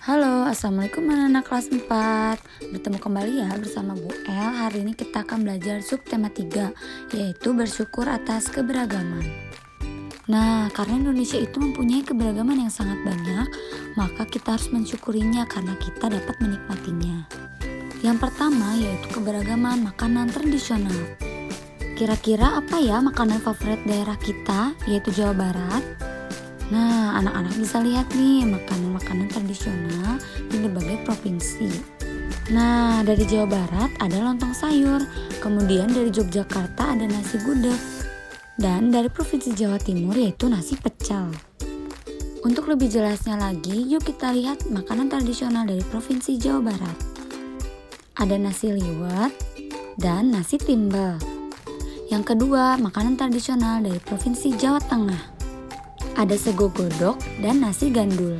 Halo, Assalamualaikum anak-anak kelas 4. Bertemu kembali ya bersama Bu El. Hari ini kita akan belajar subtema 3, yaitu bersyukur atas keberagaman. Nah, karena Indonesia itu mempunyai keberagaman yang sangat banyak, maka kita harus mensyukurinya karena kita dapat menikmatinya. Yang pertama yaitu keberagaman makanan tradisional. Kira-kira apa ya makanan favorit daerah kita, yaitu Jawa Barat? Nah, anak-anak bisa lihat nih makanan-makanan tradisional di berbagai provinsi. Nah, dari Jawa Barat ada lontong sayur, kemudian dari Yogyakarta ada nasi gudeg, dan dari Provinsi Jawa Timur yaitu nasi pecel. Untuk lebih jelasnya lagi, yuk kita lihat makanan tradisional dari Provinsi Jawa Barat. Ada nasi liwet dan nasi timbel. Yang kedua, makanan tradisional dari Provinsi Jawa Tengah. Ada sego godok dan nasi gandul.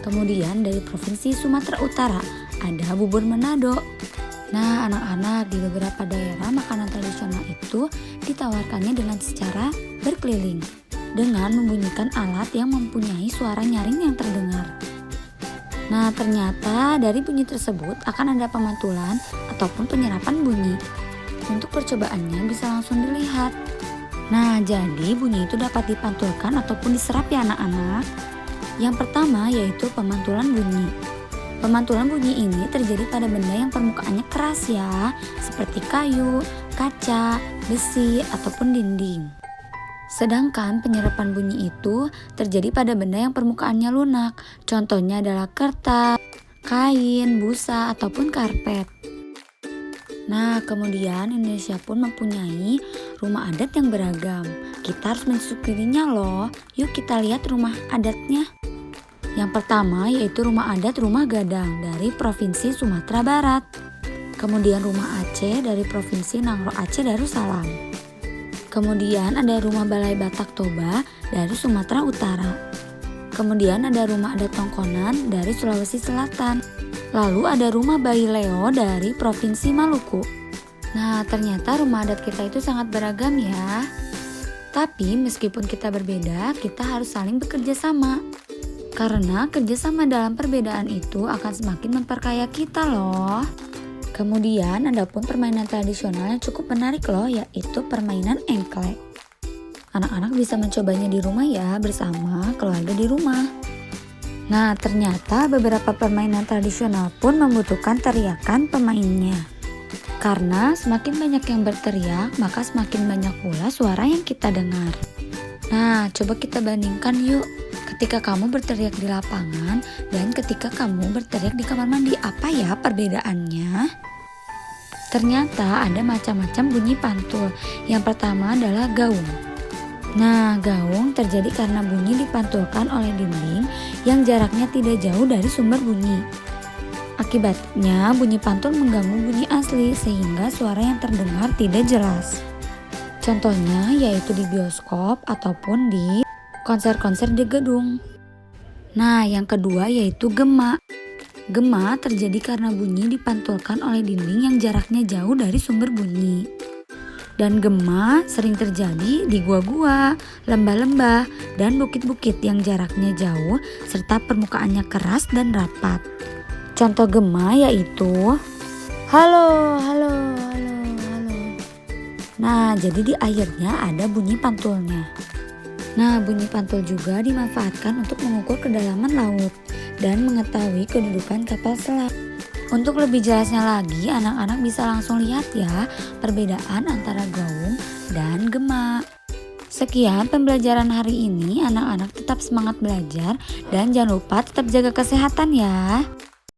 Kemudian dari Provinsi Sumatera Utara ada bubur Manado. Nah, anak-anak, di beberapa daerah makanan tradisional itu ditawarkannya dengan secara berkeliling dengan membunyikan alat yang mempunyai suara nyaring yang terdengar. Nah, ternyata dari bunyi tersebut akan ada pemantulan ataupun penyerapan bunyi. Untuk percobaannya bisa langsung dilihat. Nah, jadi bunyi itu dapat dipantulkan ataupun diserap ya anak-anak. Yang pertama yaitu pemantulan bunyi. Pemantulan bunyi ini terjadi pada benda yang permukaannya keras ya, seperti kayu, kaca, besi, ataupun dinding. Sedangkan penyerapan bunyi itu terjadi pada benda yang permukaannya lunak. Contohnya adalah kertas, kain, busa, ataupun karpet. Nah, kemudian Indonesia pun mempunyai rumah adat yang beragam. Kita harus mensyukurinya loh. Yuk kita lihat rumah adatnya. Yang pertama yaitu rumah adat Rumah Gadang dari Provinsi Sumatera Barat. Kemudian rumah Aceh dari Provinsi Nangro Aceh Darussalam. Kemudian ada rumah Balai Batak Toba dari Sumatera Utara. Kemudian ada rumah adat Tongkonan dari Sulawesi Selatan. Lalu ada rumah Bayi Leo dari Provinsi Maluku. Nah, ternyata rumah adat kita itu sangat beragam ya. Tapi meskipun kita berbeda, kita harus saling bekerja sama. Karena kerjasama dalam perbedaan itu akan semakin memperkaya kita loh. Kemudian ada pun permainan tradisional yang cukup menarik loh, yaitu permainan engklek. Anak-anak bisa mencobanya di rumah ya, bersama keluarga di rumah. Nah, ternyata beberapa permainan tradisional pun membutuhkan teriakan pemainnya. Karena semakin banyak yang berteriak, maka semakin banyak pula suara yang kita dengar. Nah, coba kita bandingkan yuk. Ketika kamu berteriak di lapangan dan ketika kamu berteriak di kamar mandi, apa ya perbedaannya? Ternyata ada macam-macam bunyi pantul. Yang pertama adalah gaung. Nah, gaung terjadi karena bunyi dipantulkan oleh dinding yang jaraknya tidak jauh dari sumber bunyi. Akibatnya bunyi pantul mengganggu bunyi asli sehingga suara yang terdengar tidak jelas. Contohnya yaitu di bioskop ataupun di konser-konser di gedung. Nah, yang kedua yaitu gema. Gema terjadi karena bunyi dipantulkan oleh dinding yang jaraknya jauh dari sumber bunyi. Dan gema sering terjadi di gua-gua, lembah-lembah, dan bukit-bukit yang jaraknya jauh serta permukaannya keras dan rapat. Contoh gema yaitu halo, halo, halo, halo. Nah, jadi di akhirnya ada bunyi pantulnya. Nah, bunyi pantul juga dimanfaatkan untuk mengukur kedalaman laut dan mengetahui kedudukan kapal selam. Untuk lebih jelasnya lagi, anak-anak bisa langsung lihat ya perbedaan antara gaung dan gema. Sekian pembelajaran hari ini, anak-anak tetap semangat belajar dan jangan lupa tetap jaga kesehatan ya.